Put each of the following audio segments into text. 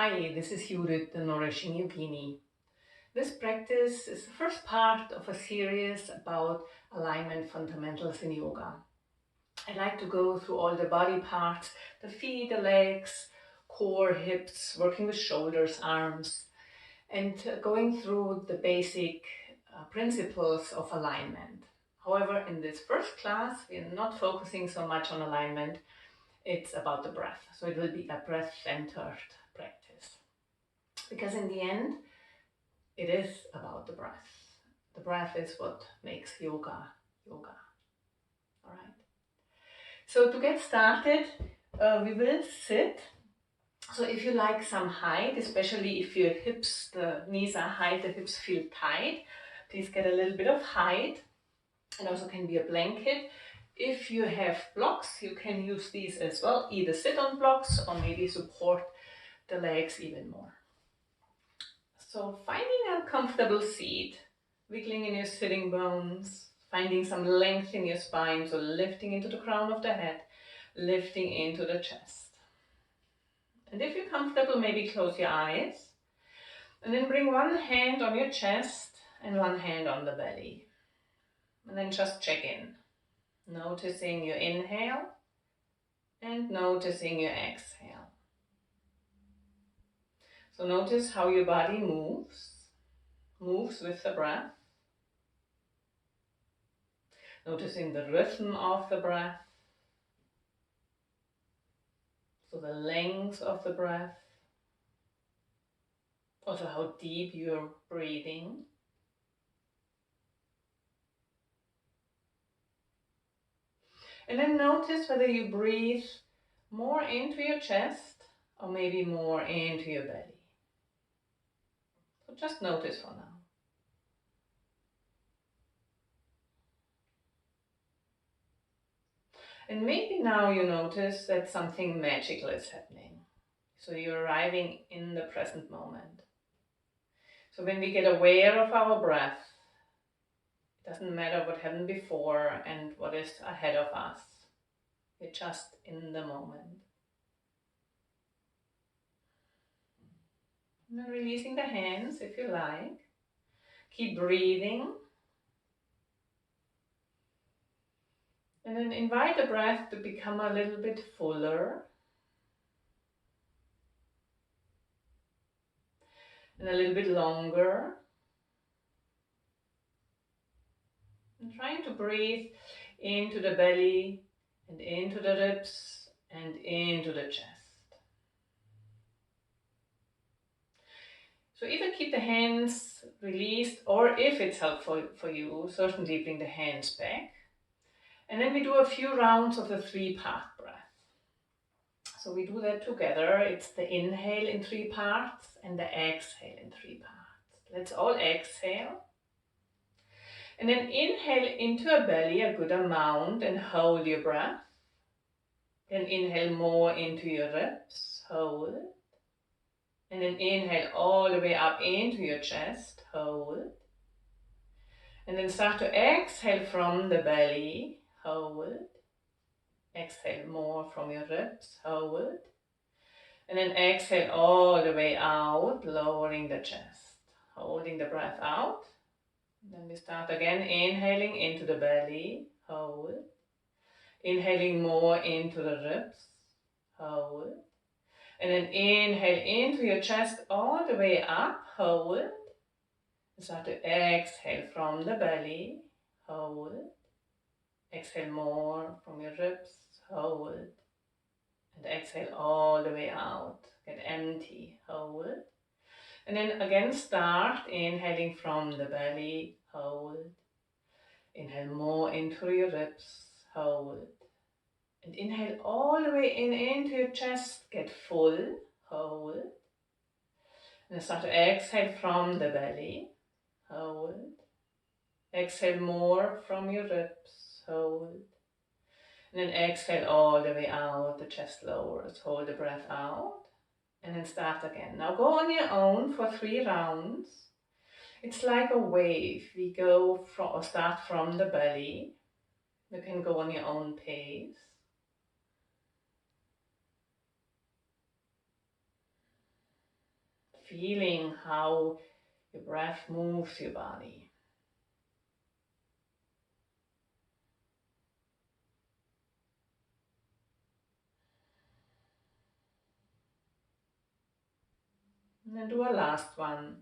Hi, this is Judith, the Nourishing Yogini. This practice is the first part of a series about alignment fundamentals in yoga. I like to go through all the body parts, the feet, the legs, core, hips, working with shoulders, arms, and going through the basic principles of alignment. However, in this first class, we are not focusing so much on alignment. It's about the breath. So it will be a breath-centered practice. Because in the end, it is about the breath. The breath is what makes yoga, yoga. All right. So to get started, we will sit. So if you like some height, especially if your hips, the knees are high, the hips feel tight, please get a little bit of height. It also can be a blanket. If you have blocks, you can use these as well. Either sit on blocks or maybe support the legs even more. So finding a comfortable seat, wiggling in your sitting bones, finding some length in your spine, so lifting into the crown of the head, lifting into the chest. And if you're comfortable, maybe close your eyes. And then bring one hand on your chest and one hand on the belly. And then just check in, noticing your inhale and noticing your exhale. So notice how your body moves with the breath. Noticing the rhythm of the breath. So the length of the breath. Also how deep you're breathing. And then notice whether you breathe more into your chest or maybe more into your belly. So just notice for now. And maybe now you notice that something magical is happening. So you're arriving in the present moment. So when we get aware of our breath, it doesn't matter what happened before and what is ahead of us. We're just in the moment. And then releasing the hands if you like. Keep breathing. And then invite the breath to become a little bit fuller. And a little bit longer. And trying to breathe into the belly and into the ribs and into the chest. So either keep the hands released, or if it's helpful for you, certainly bring the hands back. And then we do a few rounds of the 3-part breath. So we do that together. It's the inhale in 3 parts and the exhale in 3 parts. Let's all exhale. And then inhale into a belly a good amount and hold your breath. Then inhale more into your ribs, hold. And then inhale all the way up into your chest, hold. And then start to exhale from the belly, hold. Exhale more from your ribs, hold. And then exhale all the way out, lowering the chest, holding the breath out. Then we start again, inhaling into the belly, hold. Inhaling more into the ribs, hold. And then inhale into your chest all the way up, hold. And start to exhale from the belly, hold. Exhale more from your ribs, hold. And exhale all the way out, get empty, hold. And then again start inhaling from the belly, hold. Inhale more into your ribs, hold. And inhale all the way in into your chest, get full, hold. And then start to exhale from the belly, hold. Exhale more from your ribs, hold. And then exhale all the way out, the chest lowers, hold the breath out. And then start again. Now go on your own for 3 rounds. It's like a wave. We go from, or start from the belly. You can go on your own pace. feeling how your breath moves your body. And then do a last one.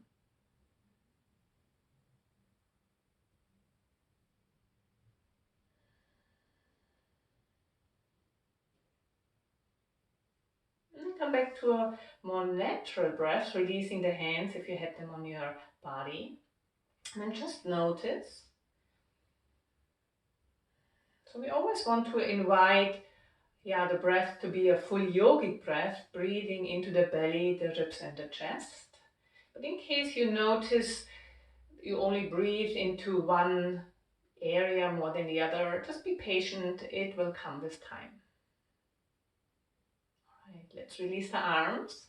And come back to a more natural breath, releasing the hands if you had them on your body. And then just notice. So we always want to invite the breath to be a full yogic breath, breathing into the belly, the ribs and the chest. But in case you notice you only breathe into one area more than the other, just be patient, it will come with time. All right, let's release the arms.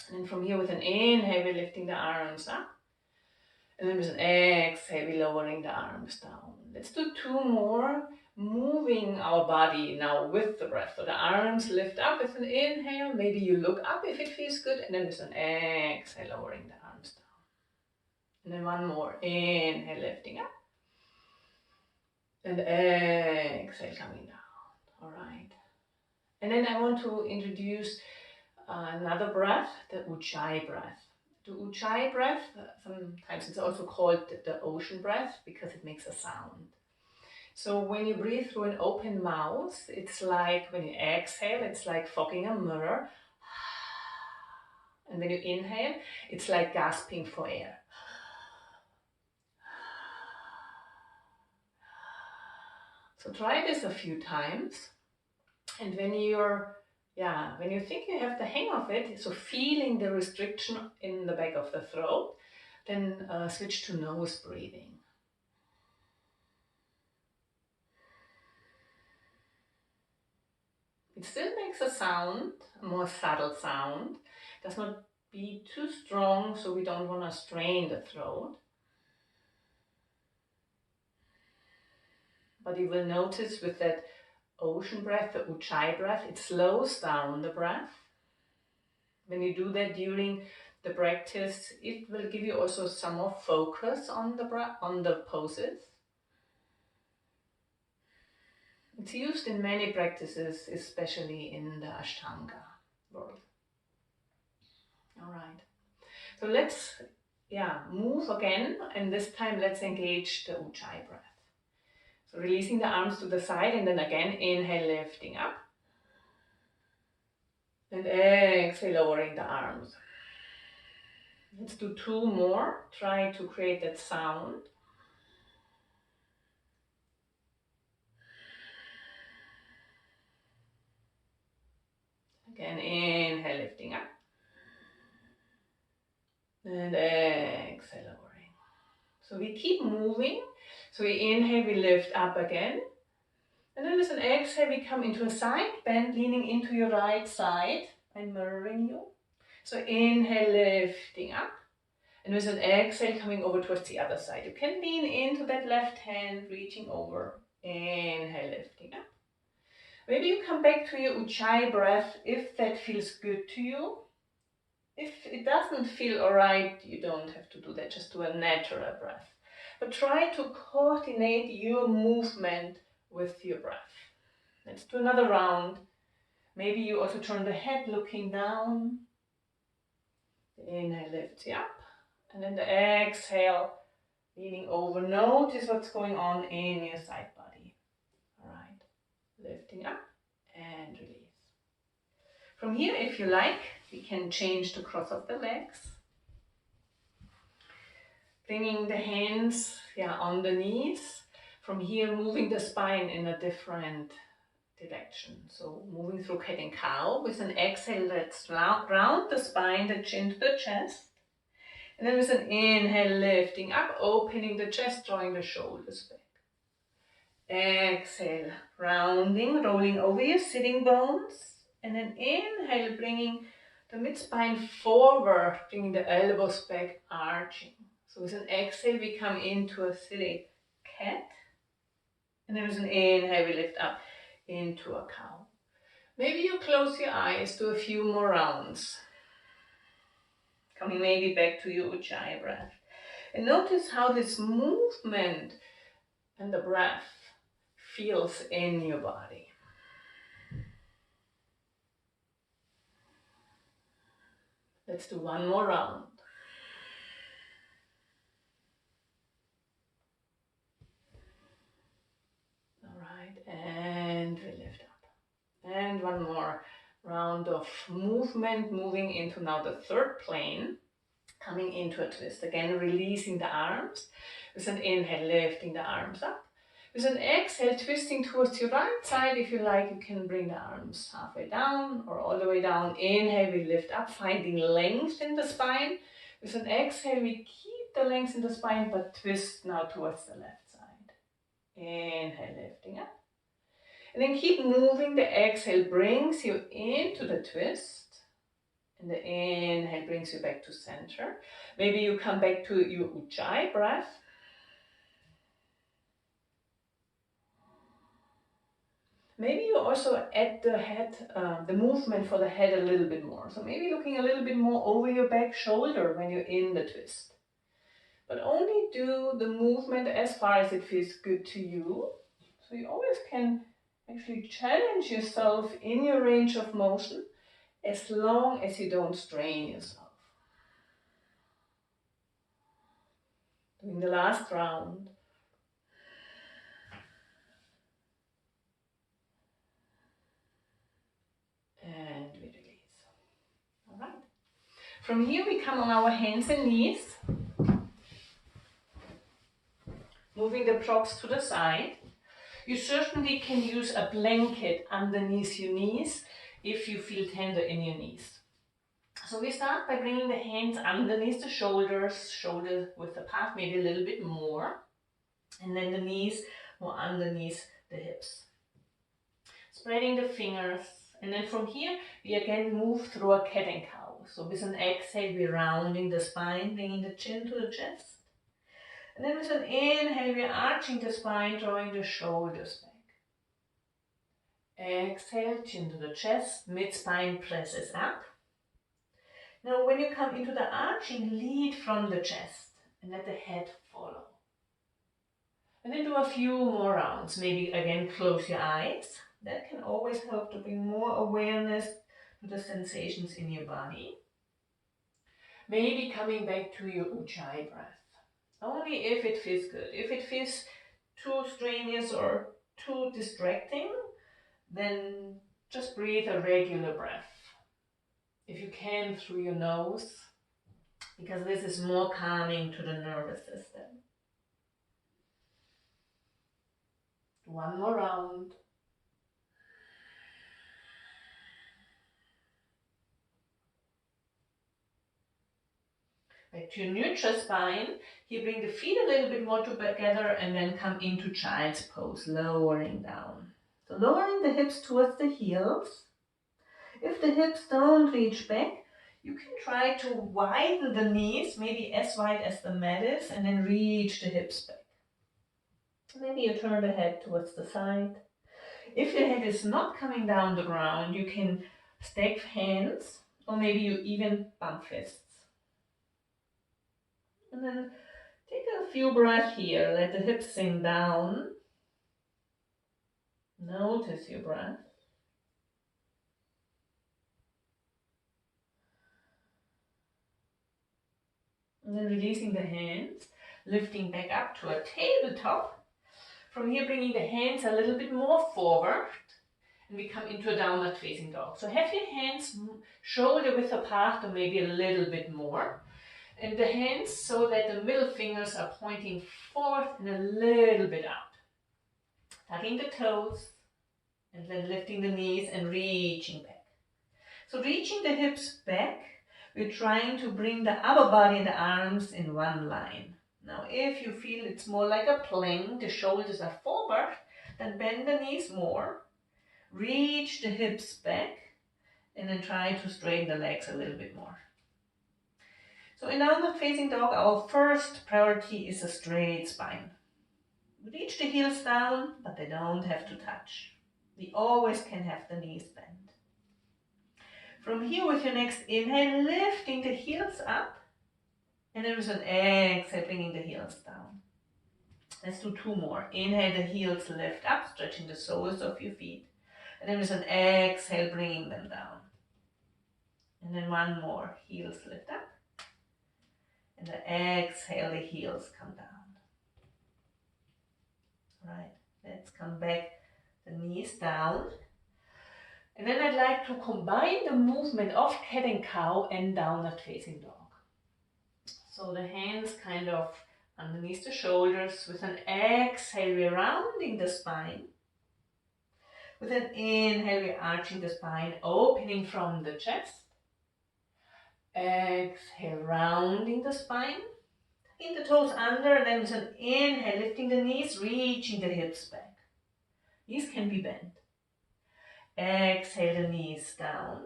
And then from here with an inhale, we're lifting the arms up. And then with an exhale, we're lowering the arms down. Let's do 2 more, moving our body now with the breath. So the arms lift up with an inhale. Maybe you look up if it feels good. And then with an exhale, lowering the arms down. And then 1 more, inhale, lifting up. And exhale, coming down. All right. And then I want to introduce another breath, the Ujjayi breath. The Ujjayi breath, sometimes it's also called the ocean breath because it makes a sound. So when you breathe through an open mouth, it's like when you exhale, it's like fogging a mirror. And when you inhale, it's like gasping for air. So try this a few times. And when you think you have the hang of it, so feeling the restriction in the back of the throat, then switch to nose breathing. It still makes a sound, a more subtle sound. Does not be too strong, so we don't want to strain the throat. But you will notice with that ocean breath, the Ujjayi breath, it slows down the breath. When you do that during the practice, it will give you also some more focus on the breath, on the poses. It's used in many practices, especially in the Ashtanga world. All right. So let's move again, and this time let's engage the Ujjayi breath. So releasing the arms to the side, and then again inhale, lifting up. And exhale, lowering the arms. Let's do 2 more. Try to create that sound. Again, inhale, lifting up. And exhale, lowering. So we keep moving. So we inhale, we lift up again. And then with an exhale, we come into a side bend, leaning into your right side. I'm mirroring you. So inhale, lifting up. And with an exhale, coming over towards the other side. You can lean into that left hand, reaching over. Inhale, lifting up. Maybe you come back to your Ujjayi breath if that feels good to you. If it doesn't feel alright, you don't have to do that. Just do a natural breath. But try to coordinate your movement with your breath. Let's do another round. Maybe you also turn the head looking down. The inhale lifts you up. And then the exhale, leaning over. Notice what's going on in your side body. All right. Lifting up and release. From here, if you like, we can change the cross of the legs. Bringing the hands on the knees. From here, moving the spine in a different direction. So moving through cat and cow. With an exhale, let's round the spine, the chin to the chest. And then with an inhale, lifting up, opening the chest, drawing the shoulders back. Exhale, rounding, rolling over your sitting bones. And then inhale, bringing the mid-spine forward, bringing the elbows back, arching. So with an exhale, we come into a sitting cat. And then with an inhale, we lift up into a cow. Maybe you close your eyes, do a few more rounds. Coming maybe back to your Ujjayi breath. And notice how this movement and the breath feels in your body. Let's do one more round. All right, and we lift up. And one more round of movement, moving into now the third plane, coming into a twist. Again, releasing the arms. With an inhale, lifting the arms up. With an exhale, twisting towards your right side. If you like, you can bring the arms halfway down or all the way down. Inhale, we lift up, finding length in the spine. With an exhale, we keep the length in the spine, but twist now towards the left side. Inhale, lifting up. And then keep moving. The exhale brings you into the twist. And the inhale brings you back to center. Maybe you come back to your Ujjayi breath. Maybe you also add the head, the movement for the head a little bit more. So maybe looking a little bit more over your back shoulder when you're in the twist. But only do the movement as far as it feels good to you. So you always can actually challenge yourself in your range of motion as long as you don't strain yourself. Doing the last round. And we release. All right. From here we come on our hands and knees. Moving the props to the side. You certainly can use a blanket underneath your knees if you feel tender in your knees. So we start by bringing the hands underneath the shoulders, shoulder width apart, maybe a little bit more. And then the knees more underneath the hips. Spreading the fingers. And then from here, we again move through a cat and cow. So with an exhale, we're rounding the spine, bringing the chin to the chest. And then with an inhale, we're arching the spine, drawing the shoulders back. Exhale, chin to the chest, mid-spine presses up. Now when you come into the arching, lead from the chest and let the head follow. And then do a few more rounds. Maybe again close your eyes. That can always help to bring more awareness to the sensations in your body. Maybe coming back to your Ujjayi breath. Only if it feels good. If it feels too strenuous or too distracting, then just breathe a regular breath. If you can, through your nose, because this is more calming to the nervous system. One more round. Back to your neutral spine. Here bring the feet a little bit more together and then come into child's pose, lowering down. So lowering the hips towards the heels. If the hips don't reach back, you can try to widen the knees, maybe as wide as the mat is, and then reach the hips back. Maybe you turn the head towards the side. If your head is not coming down the ground, you can stack hands, or maybe you even bump fists. And then take a few breaths here. Let the hips sink down. Notice your breath. And then releasing the hands, lifting back up to a tabletop. From here, bringing the hands a little bit more forward. And we come into a downward facing dog. So have your hands shoulder width apart or maybe a little bit more. And the hands so that the middle fingers are pointing forward and a little bit out. Tucking the toes and then lifting the knees and reaching back. So reaching the hips back, we're trying to bring the upper body and the arms in one line. Now if you feel it's more like a plank, the shoulders are forward, then bend the knees more. Reach the hips back and then try to straighten the legs a little bit more. So in downward facing dog, our first priority is a straight spine. Reach the heels down, but they don't have to touch. We always can have the knees bent. From here, with your next inhale, lifting the heels up. And then with an exhale, bringing the heels down. Let's do 2 more. Inhale, the heels lift up, stretching the soles of your feet. And then with an exhale, bringing them down. And then 1 more. Heels lift up. And the exhale, the heels come down. Right. Let's come back, the knees down. And then I'd like to combine the movement of cat and cow and downward facing dog. So the hands kind of underneath the shoulders. With an exhale, we're rounding the spine. With an inhale, we're arching the spine, opening from the chest. Exhale, rounding the spine. Tucking the toes under, and then with an inhale, lifting the knees, reaching the hips back. Knees can be bent. Exhale, the knees down.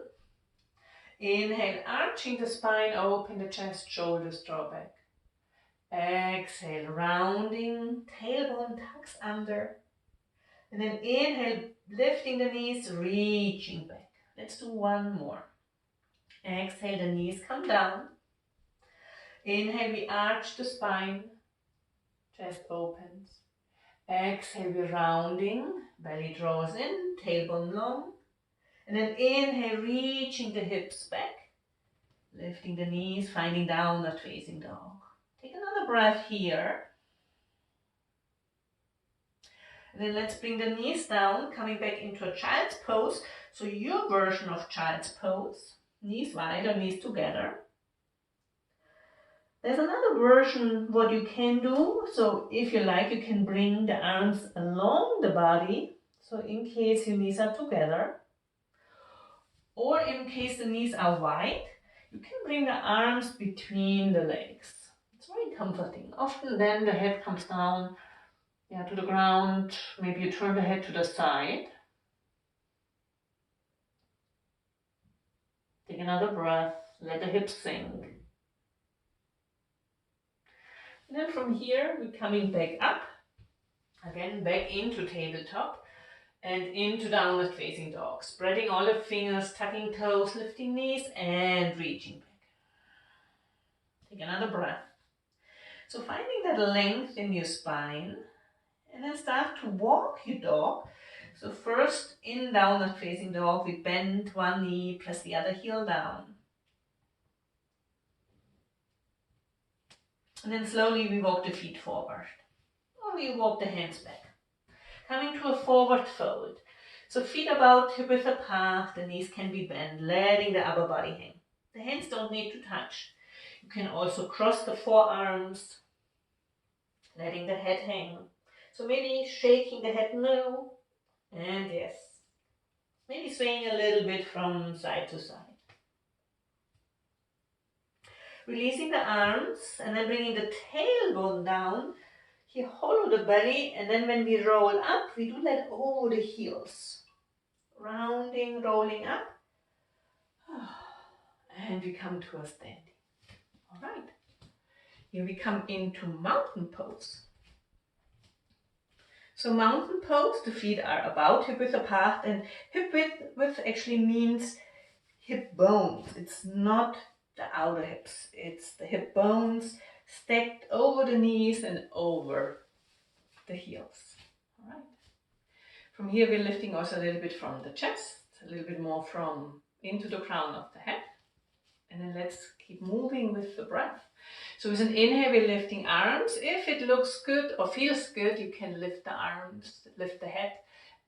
Inhale, arching the spine, open the chest, shoulders draw back. Exhale, rounding, tailbone tucks under. And then inhale, lifting the knees, reaching back. Let's do 1 more. Exhale, the knees come down. Inhale, we arch the spine, chest opens. Exhale, we're rounding, belly draws in, tailbone long. And then inhale, reaching the hips back. Lifting the knees, finding downward facing dog. Take another breath here. And then let's bring the knees down, coming back into a child's pose. So your version of child's pose. Knees wide or knees together. There's another version what you can do. So if you like, you can bring the arms along the body. So in case your knees are together. Or in case the knees are wide, you can bring the arms between the legs. It's very comforting. Often then the head comes down to the ground. Maybe you turn the head to the side. Take another breath. Let the hips sink. And then from here, we're coming back up. Again, back into tabletop. And into downward facing dog. Spreading all the fingers, tucking toes, lifting knees, and reaching back. Take another breath. So finding that length in your spine. And then start to walk your dog. So first, in downward facing dog, we bend 1 knee, press the other heel down. And then slowly we walk the feet forward. Or we walk the hands back. Coming to a forward fold. So feet about hip width apart, the knees can be bent, letting the upper body hang. The hands don't need to touch. You can also cross the forearms, letting the head hang. So maybe shaking the head no, and yes. Maybe swaying a little bit from side to side. Releasing the arms and then bringing the tailbone down. Here, hollow the belly, and then when we roll up, we do that over the heels. Rounding, rolling up. And we come to a standing. All right. Here we come into mountain pose. So mountain pose, the feet are about hip width apart, and hip width actually means hip bones. It's not the outer hips. It's the hip bones stacked over the knees and over the heels. All right. From here, we're lifting also a little bit from the chest, a little bit more from into the crown of the head. And then let's keep moving with the breath. So with an inhale, we're lifting arms. If it looks good or feels good, you can lift the arms, lift the head.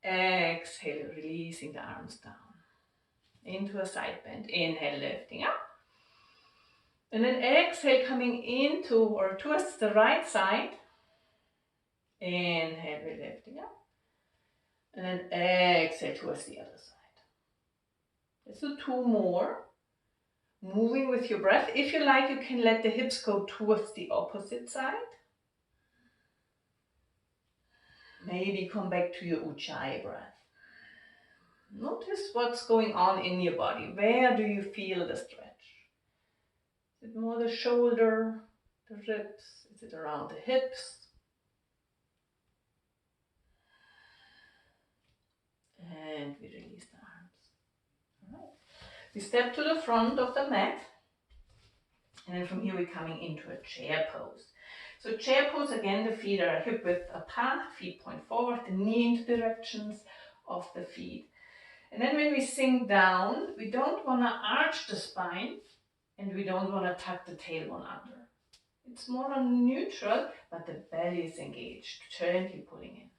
Exhale, releasing the arms down. Into a side bend. Inhale, lifting up. And then exhale, coming into or towards the right side. Inhale, we're lifting up. And then exhale towards the other side. Let's do 2 more. Moving with your breath. If you like, you can let the hips go towards the opposite side. Maybe come back to your Ujjayi breath. Notice what's going on in your body. Where do you feel the stretch? Is it more the shoulder, the ribs? Is it around the hips? And we release the arms. All right. We step to the front of the mat, and then from here we're coming into a chair pose. So chair pose, again, the feet are hip width apart, feet point forward, the knee into the directions of the feet. And then when we sink down, we don't want to arch the spine and we don't want to tuck the tailbone under. It's more on neutral, but the belly is engaged, gently pulling in.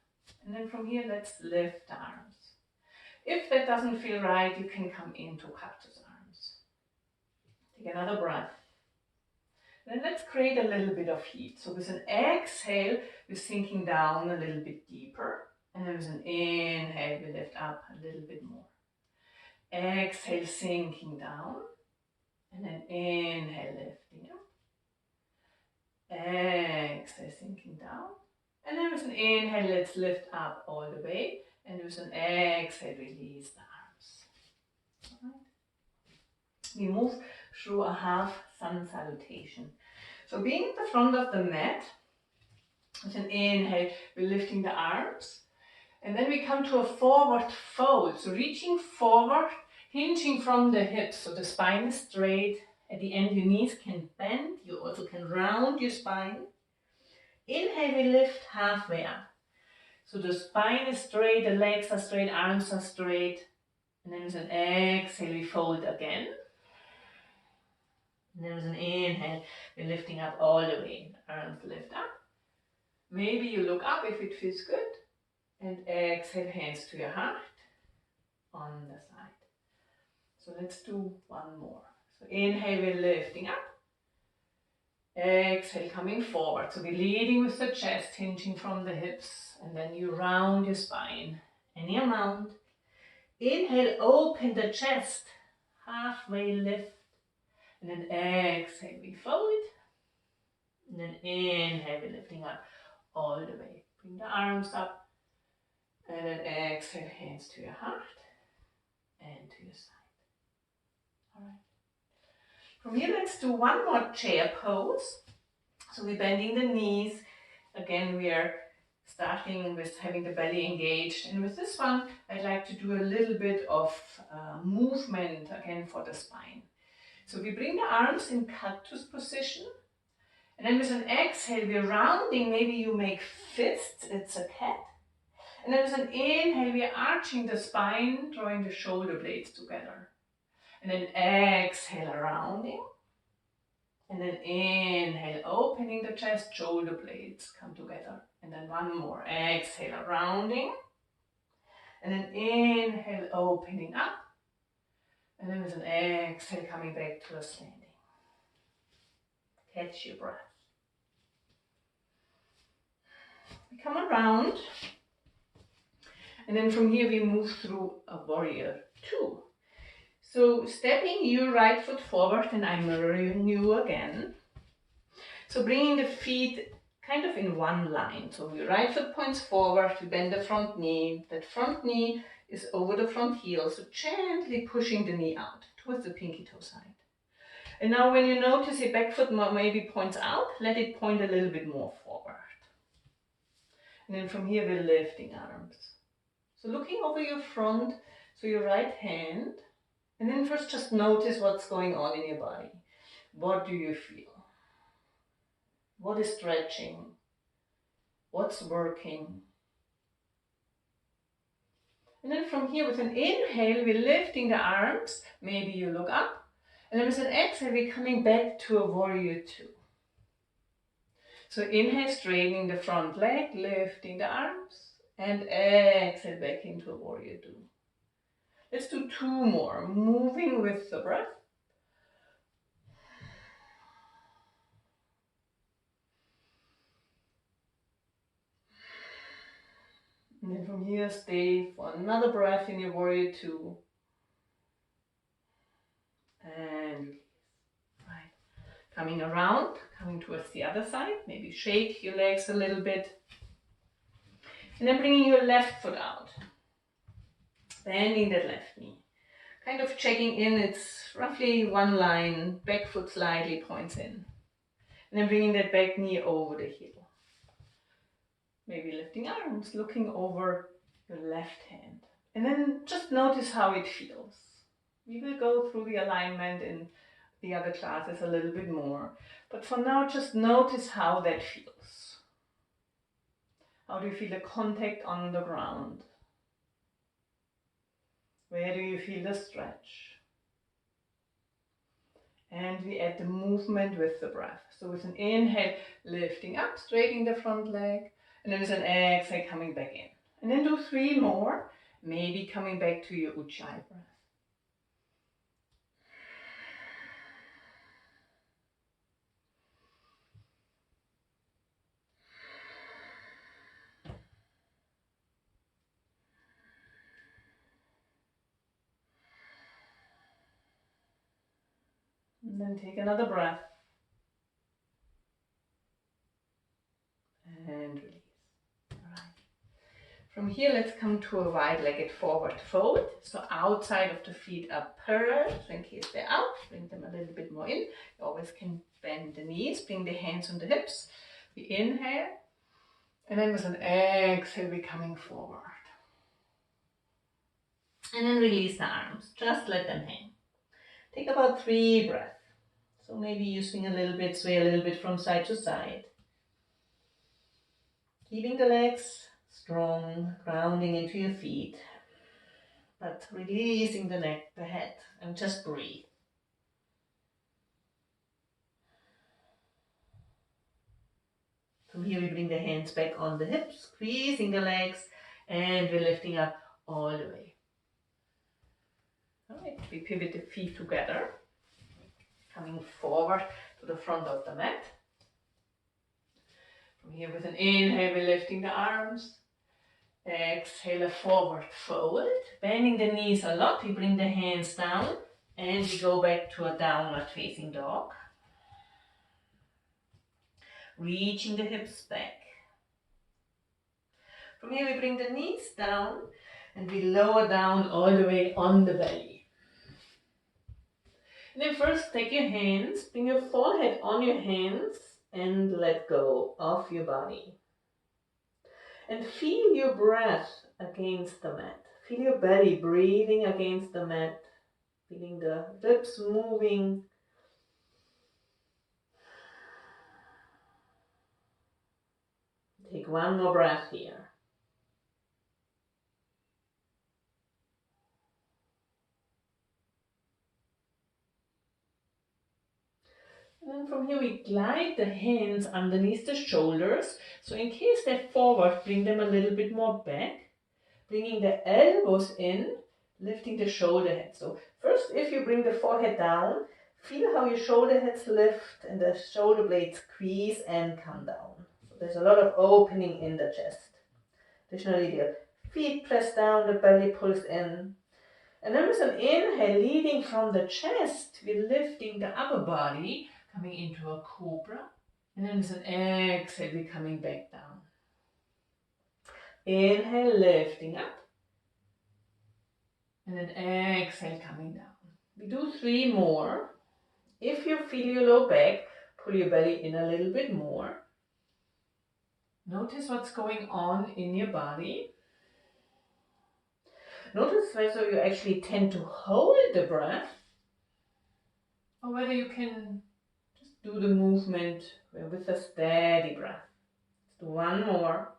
And then from here, let's lift the arms. If that doesn't feel right, you can come into cactus arms. Take another breath. Then let's create a little bit of heat. So with an exhale, we're sinking down a little bit deeper. And then with an inhale, we lift up a little bit more. Exhale, sinking down. And then inhale, lifting up. Exhale, sinking down. And then with an inhale, let's lift up all the way. And with an exhale, release the arms. All right. We move through a half sun salutation. So being at the front of the mat, with an inhale, we're lifting the arms. And then we come to a forward fold. So reaching forward, hinging from the hips. So the spine is straight. At the end, your knees can bend. You also can round your spine. Inhale, we lift halfway up. So the spine is straight, the legs are straight, arms are straight. And then with an exhale, we fold again. And then with an inhale, we're lifting up all the way. Arms lift up. Maybe you look up if it feels good. And exhale, hands to your heart on the side. So let's do one more. So inhale, we're lifting up. Exhale, coming forward. So we're leading with the chest, hinging from the hips. And then you round your spine. Any amount. Inhale, open the chest. Halfway lift. And then exhale, we fold. And then inhale, we're lifting up all the way. Bring the arms up. And then exhale, hands to your heart and to your side. All right. From here, let's do one more chair pose. So we're bending the knees. Again, we are starting with having the belly engaged. And with this one, I'd like to do a little bit of movement again for the spine. So we bring the arms in cactus position. And then with an exhale, we're rounding. Maybe you make fists. It's a cat. And then with an inhale, we are arching the spine, drawing the shoulder blades together. And then exhale, rounding. And then inhale, opening the chest, shoulder blades come together. And then one more. Exhale, rounding. And then inhale, opening up. And then with an exhale, coming back to a standing. Catch your breath. We come around. And then from here we move through a warrior two. So stepping your right foot forward, and I'm mirroring you again. So bringing the feet kind of in one line. So your right foot points forward, you bend the front knee. That front knee is over the front heel. So gently pushing the knee out towards the pinky toe side. And now when you notice your back foot maybe points out, let it point a little bit more forward. And then from here we're lifting arms. So looking over your front, so your right hand, and then first just notice what's going on in your body. What do you feel? What is stretching? What's working? And then from here with an inhale, we're lifting the arms. Maybe you look up. And then with an exhale, we're coming back to a warrior two. So inhale, straightening the front leg, lifting the arms. And exhale back into a warrior two. Let's do two more, moving with the breath. And then from here, stay for another breath in your warrior two. And right, coming around, coming towards the other side. Maybe shake your legs a little bit. And then bringing your left foot out. Bending that left knee. Kind of checking in, it's roughly one line, back foot slightly points in. And then bringing that back knee over the heel. Maybe lifting arms, looking over your left hand. And then just notice how it feels. We will go through the alignment in the other classes a little bit more. But for now, just notice how that feels. How do you feel the contact on the ground? Where do you feel the stretch? And we add the movement with the breath. So with an inhale, lifting up, straightening the front leg. And then with an exhale, coming back in. And then do 3 more, maybe coming back to your Ujjayi breath. And then take another breath. And release. All right. From here, let's come to a wide-legged forward fold. So outside of the feet are parallel. So in case they're out, bring them a little bit more in. You always can bend the knees, bring the hands on the hips. We inhale. And then with an exhale, we're coming forward. And then release the arms. Just let them hang. Take about 3 breaths. So maybe you swing a little bit, sway a little bit from side to side. Keeping the legs strong, grounding into your feet, but releasing the neck, the head, and just breathe. From here we bring the hands back on the hips, squeezing the legs, and we're lifting up all the way. All right, we pivot the feet together, coming forward to the front of the mat. From here with an inhale, we're lifting the arms. Exhale, a forward fold. Bending the knees a lot, we bring the hands down and we go back to a downward facing dog. Reaching the hips back. From here we bring the knees down and we lower down all the way on the belly. And then first take your hands, bring your forehead on your hands and let go of your body. And feel your breath against the mat. Feel your belly breathing against the mat. Feeling the lips moving. Take one more breath here. And then from here we glide the hands underneath the shoulders. So in case they're forward, bring them a little bit more back. Bringing the elbows in, lifting the shoulder head. So first, if you bring the forehead down, feel how your shoulder heads lift and the shoulder blades squeeze and come down. So there's a lot of opening in the chest. Additionally, the feet press down, the belly pulls in. And then with an inhale, leading from the chest, we're lifting the upper body, coming into a cobra. And then with an exhale, we're coming back down. Inhale, lifting up. And then exhale, coming down. We do 3 more. If you feel your low back, pull your belly in a little bit more. Notice what's going on in your body. Notice whether you actually tend to hold the breath or whether you can just do the movement with a steady breath. Let's do 1 more.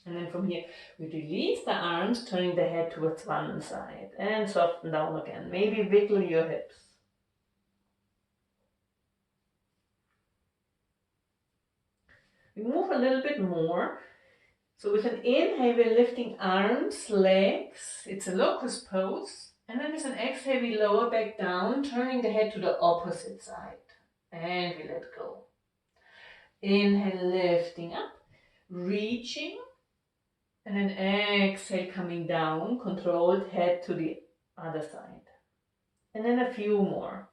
And then from here, we release the arms, turning the head towards one side and soften down again. Maybe wiggle your hips. We move a little bit more. So with an inhale, we're lifting arms, legs. It's a locust pose. And then with an exhale, we lower back down, turning the head to the opposite side. And we let go. Inhale, lifting up, reaching. And then exhale, coming down, controlled head to the other side. And then a few more.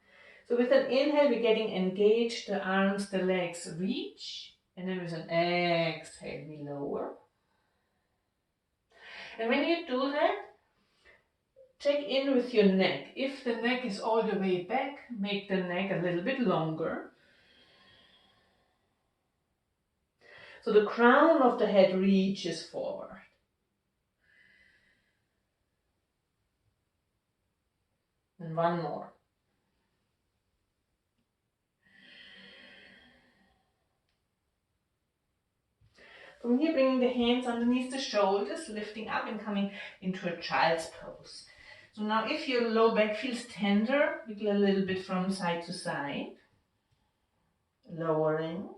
So with an inhale, we're getting engaged, the arms, the legs reach. And then with an exhale, we lower. And when you do that, check in with your neck. If the neck is all the way back, make the neck a little bit longer. So the crown of the head reaches forward. And one more. From here, bringing the hands underneath the shoulders, lifting up and coming into a child's pose. So now if your low back feels tender, wiggle a little bit from side to side. Lowering.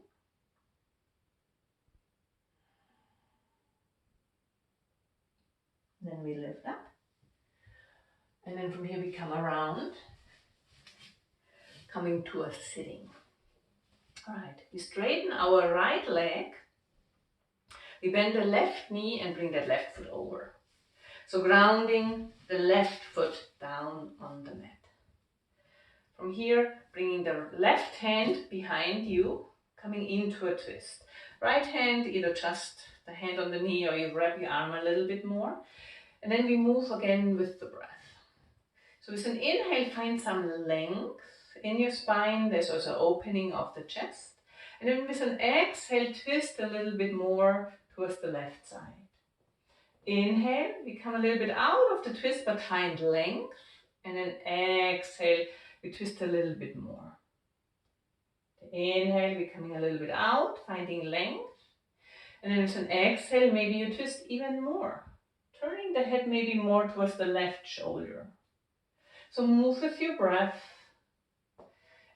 Then we lift up. And then from here we come around, coming to a sitting. All right, we straighten our right leg. We bend the left knee and bring that left foot over. So grounding the left foot down on the mat. From here, bringing the left hand behind you, coming into a twist. Right hand, either just the hand on the knee or you wrap your arm a little bit more. And then we move again with the breath. So with an inhale, find some length in your spine. There's also opening of the chest. And then with an exhale, twist a little bit more towards the left side. Inhale, we come a little bit out of the twist but find length. And then exhale, we twist a little bit more. Inhale, we're coming a little bit out, finding length. And then with an exhale, maybe you twist even more. Turning the head maybe more towards the left shoulder. So move with your breath.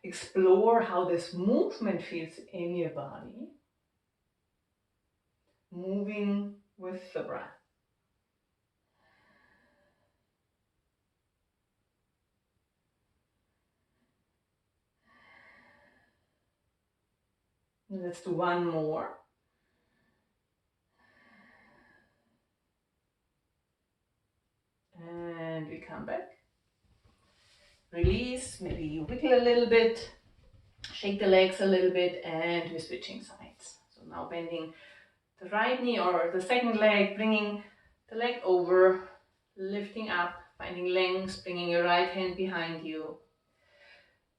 Explore how this movement feels in your body. Moving with the breath. Let's do one more. And we come back. Release, maybe you wiggle a little bit, shake the legs a little bit, and we're switching sides. So now bending the right knee or the second leg, bringing the leg over, lifting up, finding length, bringing your right hand behind you.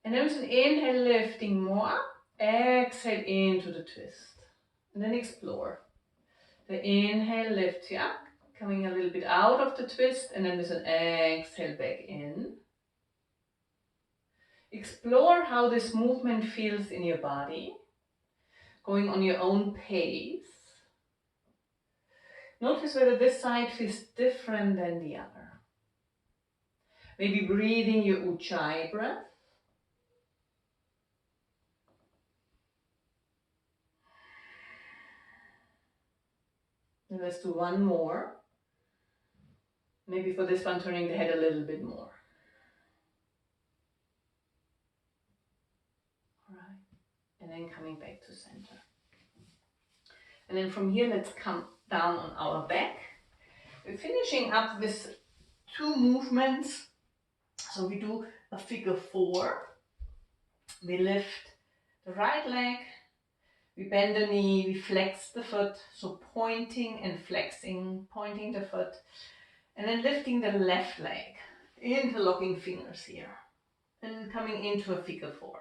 And then with an inhale, lifting more up, exhale into the twist. And then explore. The inhale lifts you up, coming a little bit out of the twist, and then with an exhale back in. Explore how this movement feels in your body, going on your own pace. Notice whether this side feels different than the other. Maybe breathing your Ujjayi breath. And let's do one more. Maybe for this one, turning the head a little bit more. All right. And then coming back to center. And then from here, let's come down on our back. We're finishing up with two movements. So we do a figure 4. We lift the right leg, we bend the knee, we flex the foot. So pointing and flexing, pointing the foot. And then lifting the left leg, interlocking fingers here. And coming into a figure 4.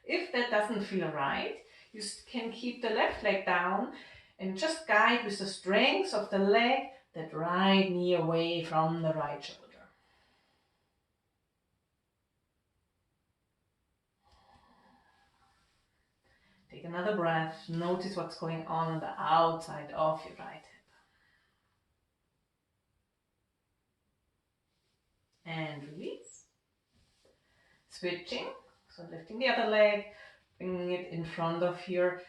If that doesn't feel right, you can keep the left leg down and just guide with the strength of the leg that right knee away from the right shoulder. Take another breath. Notice what's going on the outside of your right hip. And release. Switching. So lifting the other leg, bringing it in front of your,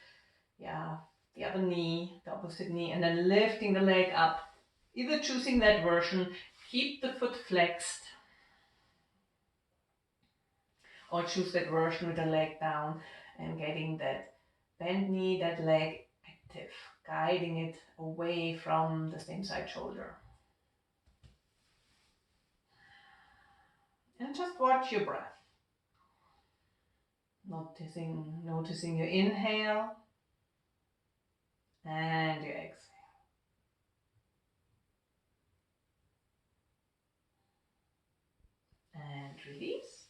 the other knee, the opposite knee, and then lifting the leg up. Either choosing that version, keep the foot flexed, or choose that version with the leg down and getting that bent knee, that leg active, guiding it away from the same side shoulder. And just watch your breath. Noticing your inhale and your exhale. And release.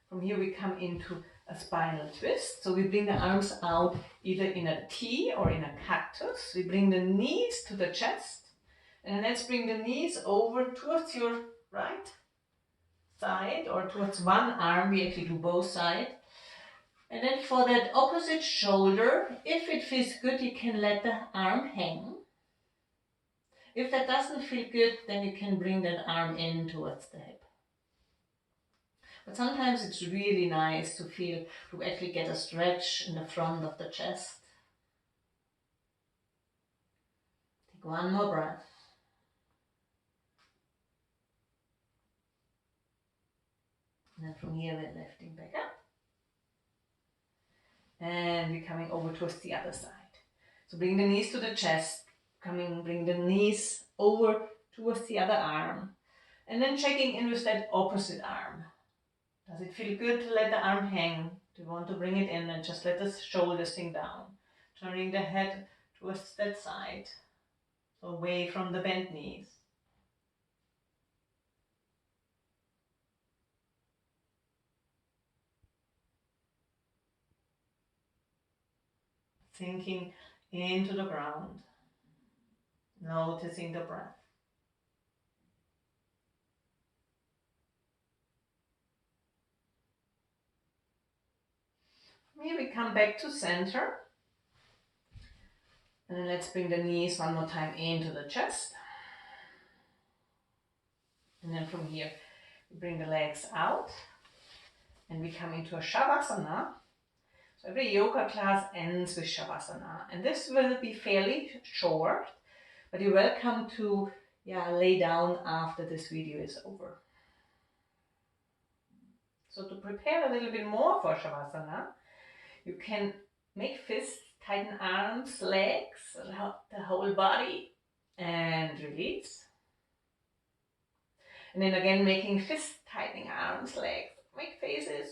From here we come into a spinal twist. So we bring the arms out either in a T or in a cactus. We bring the knees to the chest. And let's bring the knees over towards your right side or towards one arm. We actually do both sides. And then for that opposite shoulder, if it feels good, you can let the arm hang. If that doesn't feel good, then you can bring that arm in towards the hip. But sometimes it's really nice to feel, to actually get a stretch in the front of the chest. Take one more breath. And then from here we're lifting back up. And we're coming over towards the other side. So bring the knees to the chest. Bring the knees over towards the other arm. And then checking in with that opposite arm. Does it feel good to let the arm hang? Do you want to bring it in and just let the shoulders sink down? Turning the head towards that side. So away from the bent knees. Sinking into the ground. Noticing the breath. Here we come back to center. And then let's bring the knees one more time into the chest. And then from here, we bring the legs out. And we come into a Savasana. So every yoga class ends with Savasana. And this will be fairly short, but you're welcome to lay down after this video is over. So to prepare a little bit more for Savasana, you can make fists, tighten arms, legs, the whole body, and release. And then again, making fist, tightening arms, legs, make faces,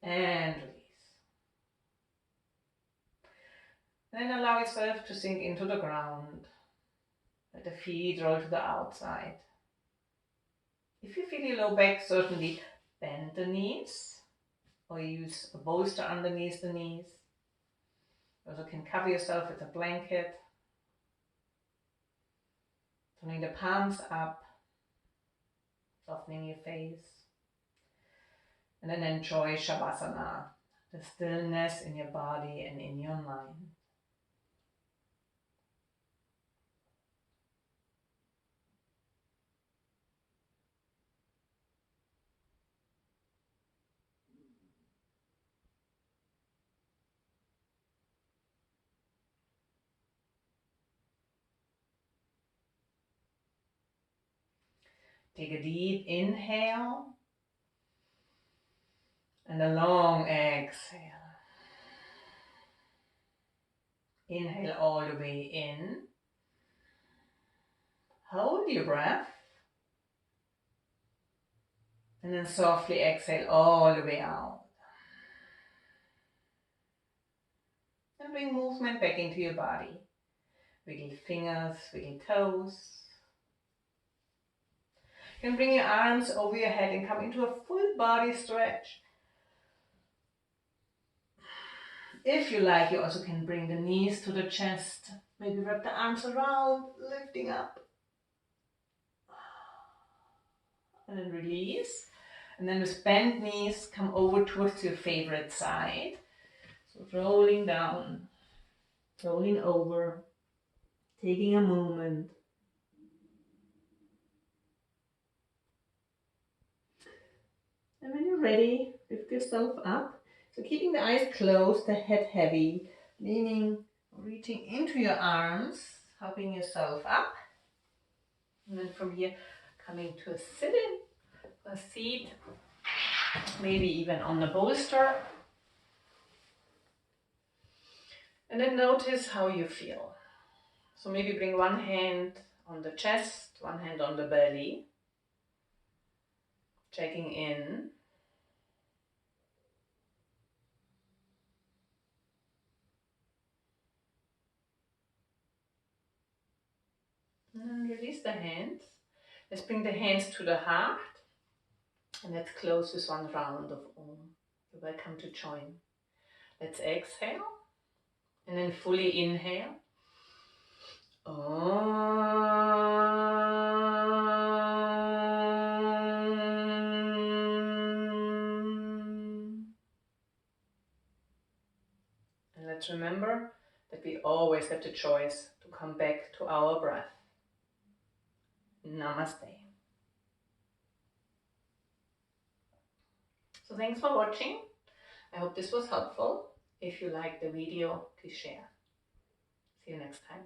and release. And then allow yourself to sink into the ground. Let the feet roll to the outside. If you feel your low back, certainly bend the knees or use a bolster underneath the knees. You also can cover yourself with a blanket. Turning the palms up, softening your face. And then enjoy Savasana, the stillness in your body and in your mind. Take a deep inhale and a long exhale. Inhale all the way in. Hold your breath. And then softly exhale all the way out. And bring movement back into your body. Wiggle fingers, wiggle toes. You can bring your arms over your head and come into a full body stretch. If you like, you also can bring the knees to the chest. Maybe wrap the arms around, lifting up. And then release. And then with bent knees, come over towards your favorite side. So rolling down, rolling over, taking a moment. And when you're ready, lift yourself up. So keeping the eyes closed, the head heavy, leaning, reaching into your arms, helping yourself up. And then from here, coming to a sitting, a seat, maybe even on the bolster. And then notice how you feel. So maybe bring one hand on the chest, one hand on the belly. Checking in. And then release the hands. Let's bring the hands to the heart. And let's close with one round of Om. You're welcome to join. Let's exhale and then fully inhale. And let's remember that we always have the choice to come back to our breath. Namaste. So thanks for watching. I hope this was helpful. If you liked the video, please share. See you next time.